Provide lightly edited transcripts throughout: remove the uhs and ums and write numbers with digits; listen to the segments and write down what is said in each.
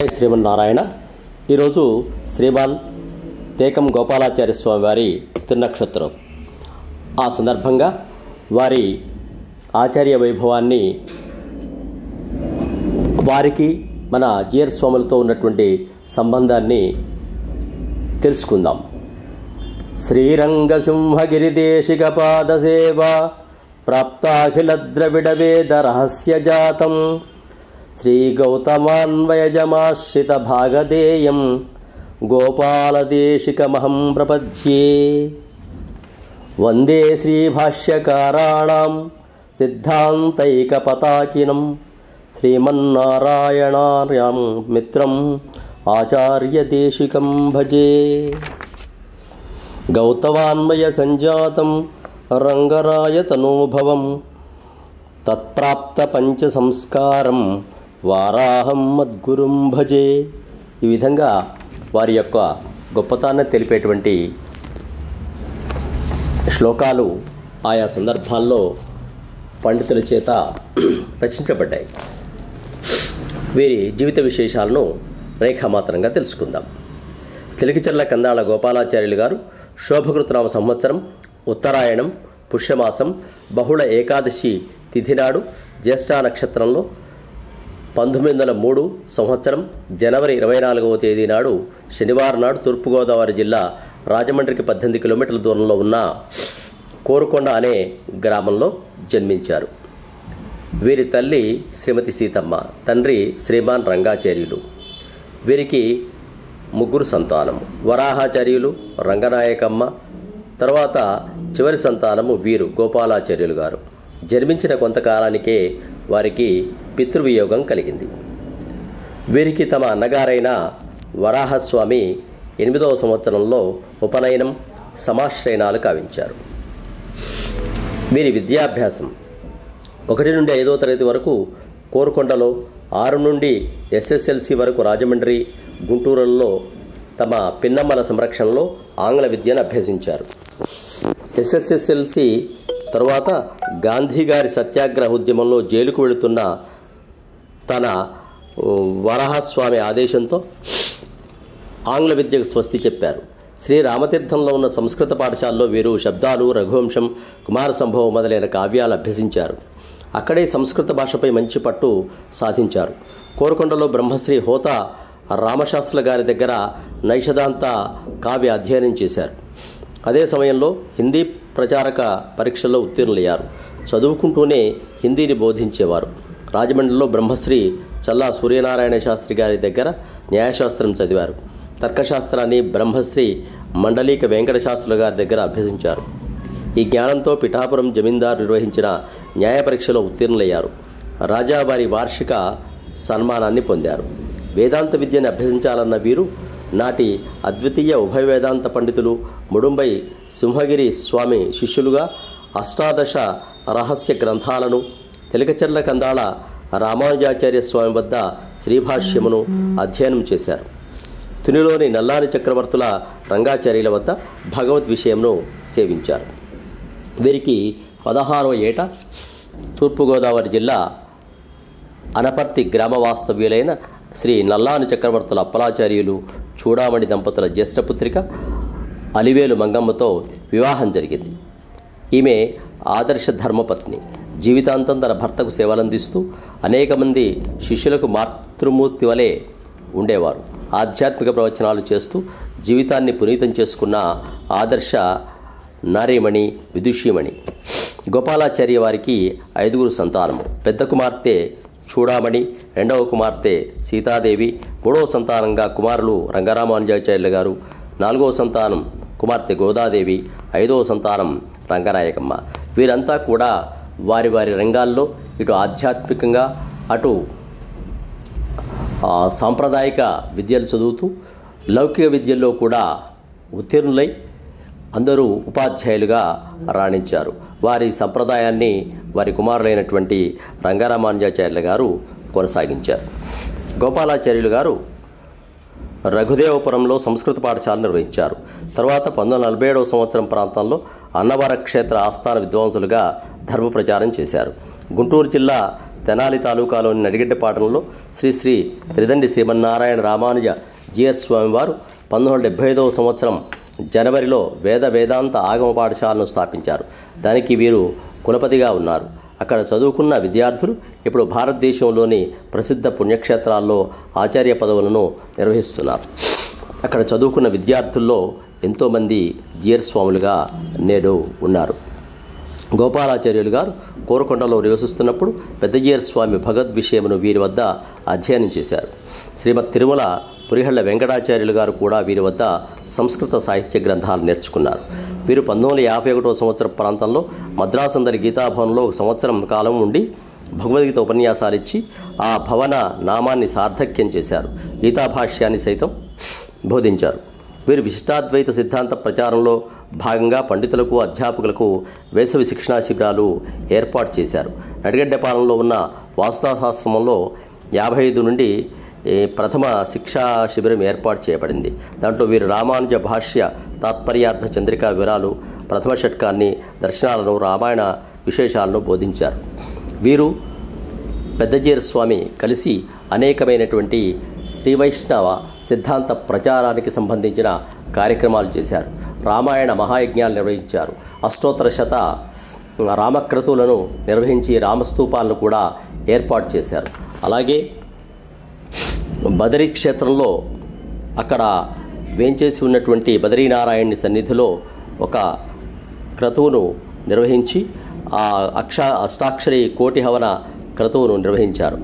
జై శ్రీమన్నారాయణ. ఈరోజు శ్రీమాన్ తేకం గోపాలాచార్య స్వామి వారి తిరునక్షత్రం. ఆ సందర్భంగా వారి ఆచార్య వైభవాన్ని, వారికి మన జిఆర్ స్వాములతో ఉన్నటువంటి సంబంధాన్ని తెలుసుకుందాం. శ్రీరంగసింహగిరిదేశిక పాదసేవ ప్రాప్తాఖిల ద్రవిడ వేద రహస్య జాతం శ్రీ గౌతమాన్వయజమాశ్రిత భాగదేయం గోపాలదేశికమహం ప్రపద్యే. వందే శ్రీభాష్యకారాణం సిద్ధాంతైకపతాకినం శ్రీమన్నారాయణార్యం మిత్రం ఆచార్యదేశికం భజే. గౌతమాన్వయ సంజాతం రంగరాయ తనూభవం తత్ప్రాప్త పంచ సంస్కారం వారాహం మద్గురుం భజే. ఈ విధంగా వారి యొక్క గొప్పతనాన్ని తెలిపేటువంటి శ్లోకాలు ఆయా సందర్భాల్లో పండితుల చేత రచించబడ్డాయి. వీరి జీవిత విశేషాలను రేఖామాత్రంగా తెలుసుకుందాం. తెలికిచెర్ల కందాళ గోపాలాచార్యులు గారు శోభకృతనామ సంవత్సరం ఉత్తరాయణం పుష్యమాసం బహుళ ఏకాదశి తిథినాడు జ్యేష్ఠ నక్షత్రంలో 1903 సంవత్సరం జనవరి 24వ తేదీ నాడు శనివారం నాడు తూర్పుగోదావరి జిల్లా రాజమండ్రికి 18 కిలోమీటర్ల దూరంలో ఉన్న కోరుకొండ అనే గ్రామంలో జన్మించారు. వీరి తల్లి శ్రీమతి సీతమ్మ, తండ్రి శ్రీమాన్ రంగాచార్యులు. వీరికి 3 సంతానము: వరాహాచార్యులు, రంగనాయకమ్మ, తర్వాత చివరి సంతానము వీరు గోపాలాచార్యులు గారు. జన్మించిన కొంతకాలానికే వారికి పితృవియోగం కలిగింది. వీరికి తమ అన్నగారైన వరాహస్వామి 8వ సంవత్సరంలో ఉపనయనం, సమాశ్రయనాలు కావించారు. వీరి విద్యాభ్యాసం 1 నుండి 5వ తరగతి వరకు కోరుకొండలో, 6 నుండి SSLC వరకు రాజమండ్రి, గుంటూరులో తమ పిన్నమ్మల సంరక్షణలో ఆంగ్ల విద్యను అభ్యసించారు. SSLC తరువాత గాంధీ గారి సత్యాగ్రహ ఉద్యమంలో జైలుకు వెళుతున్న తన వరాహస్వామి ఆదేశంతో ఆంగ్ల విద్యకు స్వస్తి చెప్పారు. శ్రీ రామతీర్థంలో ఉన్న సంస్కృత పాఠశాలలో వీరు శబ్దాలు, రఘువంశం, కుమార సంభవం మొదలైన కావ్యాలు అభ్యసించారు. అక్కడే సంస్కృత భాషపై మంచి పట్టు సాధించారు. కోరుకొండలో బ్రహ్మశ్రీ హోత రామశాస్త్రుల గారి దగ్గర నైషధాంత కావ్య అధ్యయనం చేశారు. అదే సమయంలో హిందీ ప్రచారక పరీక్షల్లో ఉత్తీర్ణులయ్యారు. చదువుకుంటూనే హిందీని బోధించేవారు. రాజమండ్రిలో బ్రహ్మశ్రీ చల్లా సూర్యనారాయణ శాస్త్రి గారి దగ్గర న్యాయశాస్త్రం చదివారు. తర్కశాస్త్రాన్ని బ్రహ్మశ్రీ మండలీక వెంకట శాస్త్రుల గారి దగ్గర అభ్యసించారు. ఈ జ్ఞానంతో పిఠాపురం జమీందారు నిర్వహించిన న్యాయ పరీక్షలో ఉత్తీర్ణులయ్యారు. రాజావారి వార్షిక సన్మానాన్ని పొందారు. వేదాంత విద్యను అభ్యసించాలన్న వీరు నాటి అద్వితీయ ఉభయ వేదాంత పండితులు ముడుంబై సింహగిరి స్వామి శిష్యులుగా అష్టాదశ రహస్య గ్రంథాలను, తెలికిచెర్ల కందాళ రామానుజాచార్య స్వామి వద్ద శ్రీభాష్యమును అధ్యయనం చేశారు. తునిలోని నల్లారి చక్రవర్తుల రంగాచార్యుల వద్ద భగవద్ విషయంను సేవించారు. వీరికి 16వ ఏట తూర్పుగోదావరి జిల్లా అనపర్తి గ్రామ వాస్తవ్యులైన శ్రీ నల్లాని చక్రవర్తుల అప్పలాచార్యులు చూడామణి దంపతుల జ్యేష్ఠపుత్రిక అలివేలు మంగమ్మతో వివాహం జరిగింది. ఈమె ఆదర్శ ధర్మపత్ని. జీవితాంతం తన భర్తకు సేవలందిస్తూ అనేక మంది శిష్యులకు మాతృమూర్తి వలె ఉండేవారు. ఆధ్యాత్మిక ప్రవచనాలు చేస్తూ జీవితాన్ని పునీతం చేసుకున్న ఆదర్శ నారీమణి, విదుషీమణి. గోపాలాచార్య వారికి 5 సంతానము. పెద్ద కుమార్తె చూడామణి, 2వ కుమార్తె సీతాదేవి, 3వ సంతానంగా కుమారులు రంగరామానుజాచార్యులు గారు, 4వ సంతానం కుమార్తె గోదాదేవి, 5వ సంతానం రంగనాయకమ్మ. వీరంతా కూడా వారి వారి రంగాల్లో ఇటు ఆధ్యాత్మికంగా అటు సాంప్రదాయిక విద్యలు చదువుతూ లౌకిక విద్యల్లో కూడా ఉత్తీర్ణులై అందరూ ఉపాధ్యాయులుగా రాణించారు. వారి సంప్రదాయాన్ని వారి కుమారులైనటువంటి రంగరామానుజాచార్యులు గారు కొనసాగించారు. గోపాలాచార్యులు గారు రఘుదేవపురంలో సంస్కృత పాఠశాల నిర్వహించారు. తర్వాత 1947వ సంవత్సరం ప్రాంతంలో అన్నవర క్షేత్ర ఆస్థాన విద్వాంసులుగా ధర్మ ప్రచారం చేశారు. గుంటూరు జిల్లా తెనాలి తాలూకాలోని నడిగడ్డపాటంలో శ్రీ శ్రీ త్రిదండి శ్రీమన్నారాయణ రామానుజ జీయర్ స్వామి వారు 1975వ సంవత్సరం జనవరిలో వేదాంత ఆగమ పాఠశాలను స్థాపించారు. దానికి వీరు కులపతిగా ఉన్నారు. అక్కడ చదువుకున్న విద్యార్థులు ఇప్పుడు భారతదేశంలోని ప్రసిద్ధ పుణ్యక్షేత్రాల్లో ఆచార్య పదవులను నిర్వహిస్తున్నారు. అక్కడ చదువుకున్న విద్యార్థుల్లో ఎంతోమంది జీయర్ స్వాములుగా నేడు ఉన్నారు. గోపాలాచార్యులు గారు కోరకొండలో నివసిస్తున్నప్పుడు పెద్ద జీయర్ స్వామి భగవద్ విషయమును వీరి వద్ద అధ్యయనం చేశారు. శ్రీమద్ తిరుమల పురిహళ్ల వెంకటాచార్యులు గారు కూడా వీరి వద్ద సంస్కృత సాహిత్య గ్రంథాలు నేర్చుకున్నారు. వీరు 1951వ సంవత్సరం ప్రాంతంలో మద్రాసందరి గీతాభవన్లో ఒక సంవత్సరం కాలం ఉండి భగవద్గీత ఉపన్యాసాలు ఇచ్చి ఆ భవన నామాన్ని సార్థక్యం చేశారు. గీతాభాష్యాన్ని సైతం బోధించారు. వీరు విశిష్టాద్వైత సిద్ధాంత ప్రచారంలో భాగంగా పండితులకు అధ్యాపకులకు వేసవి శిక్షణా శిబిరాలు ఏర్పాటు చేశారు. నడిగడ్డపాలెంలో ఉన్న వాస్తుశాస్త్రంలో 55 నుండి ప్రథమ శిక్షా శిబిరం ఏర్పాటు చేయబడింది. దాంట్లో వీరు రామానుజ భాష్య తాత్పర్యార్థ చంద్రికా వివరాలు, ప్రథమ షట్కాన్ని, దర్శనాలను, రామాయణ విశేషాలను బోధించారు. వీరు పెద్ద జీయర్ స్వామి కలిసి అనేకమైనటువంటి శ్రీ వైష్ణవ సిద్ధాంత ప్రచారానికి సంబంధించిన కార్యక్రమాలు చేశారు. రామాయణ మహాయజ్ఞాలు నిర్వహించారు. అష్టోత్తర శత రామక్రతువులను నిర్వహించి రామస్తూపాలను కూడా ఏర్పాటు చేశారు. అలాగే బదరీ క్షేత్రంలో అక్కడ వేంచేసి ఉన్నటువంటి బదరీనారాయణుని సన్నిధిలో ఒక క్రతువును నిర్వహించి ఆ అష్టాక్షరి కోటి హవన క్రతువును నిర్వహించారు.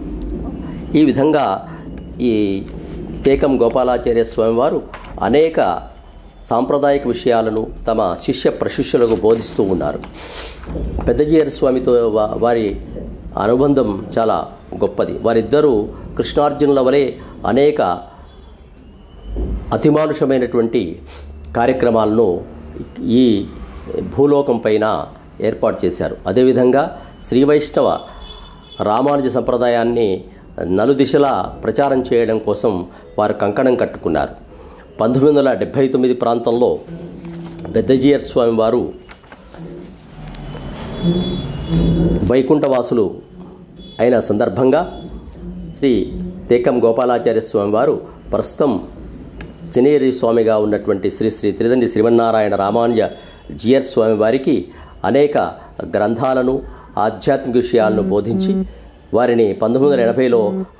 ఈ విధంగా ఈ తేకం గోపాలాచార్య స్వామివారు అనేక సాంప్రదాయక విషయాలను తమ శిష్య ప్రశిష్యులకు బోధిస్తూ ఉన్నారు. పెద్ద జీయర్ స్వామితో వారి అనుబంధం చాలా గొప్పది. వారిద్దరూ కృష్ణార్జునుల వలె అనేక అతిమానుషమైనటువంటి కార్యక్రమాలను ఈ భూలోకం పైన ఏర్పాటు చేశారు. అదేవిధంగా శ్రీ వైష్ణవ రామానుజ సంప్రదాయాన్ని నలుదిశలా ప్రచారం చేయడం కోసం వారు కంకణం కట్టుకున్నారు. 1979 ప్రాంతంలో పెద్ద జీయర్ స్వామి వారు వైకుంఠవాసులు అయిన సందర్భంగా శ్రీ తేకం గోపాలాచార్య స్వామి వారు ప్రస్తుతం చెనేరి స్వామిగా ఉన్నటువంటి శ్రీ శ్రీ త్రిదండి శ్రీమన్నారాయణ రామానుజ జీయర్ స్వామి వారికి అనేక గ్రంథాలను, ఆధ్యాత్మిక విషయాలను బోధించి వారిని 1980లో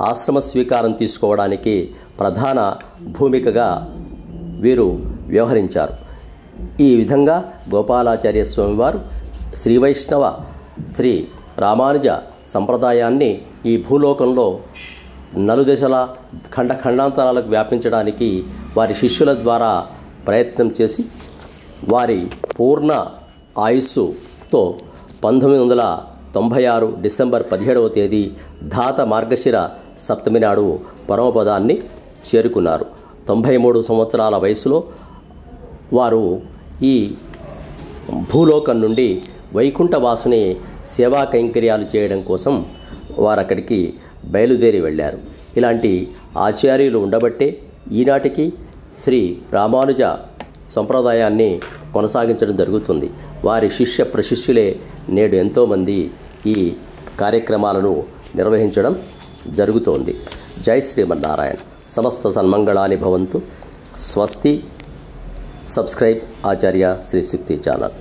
ఆశ్రమ స్వీకారం తీసుకోవడానికి ప్రధాన భూమికగా వీరు వ్యవహరించారు. ఈ విధంగా గోపాలాచార్య స్వామి వారు శ్రీ వైష్ణవ శ్రీ రామానుజ సంప్రదాయాన్ని ఈ భూలోకంలో నలుదశల ఖండాంతరాలకు వ్యాపించడానికి వారి శిష్యుల ద్వారా ప్రయత్నం చేసి వారి పూర్ణ ఆయుస్సుతో 1996 డిసెంబర్ 17వ తేదీ ధాత మార్గశిర సప్తమి నాడు పరమపదాన్ని చేరుకున్నారు. 93 సంవత్సరాల వయసులో వారు ఈ భూలోకం నుండి వైకుంఠవాసుని సేవా కైంకర్యాలు చేయడం కోసం వారు అక్కడికి బయలుదేరి వెళ్ళారు. ఇలాంటి ఆచార్యులు ఉండబట్టే ఈనాటికి శ్రీ రామానుజ సంప్రదాయాన్ని కొనసాగించడం జరుగుతుంది. వారి శిష్య ప్రశిష్యులే నేడు ఎంతోమంది ఈ కార్యక్రమాలను నిర్వహించడం జరుగుతోంది. జై శ్రీమన్నారాయణ. సమస్త సన్మంగళాని భవంతు. స్వస్తి. సబ్స్క్రైబ్ ఆచార్య శ్రీ శక్తి ఛానల్.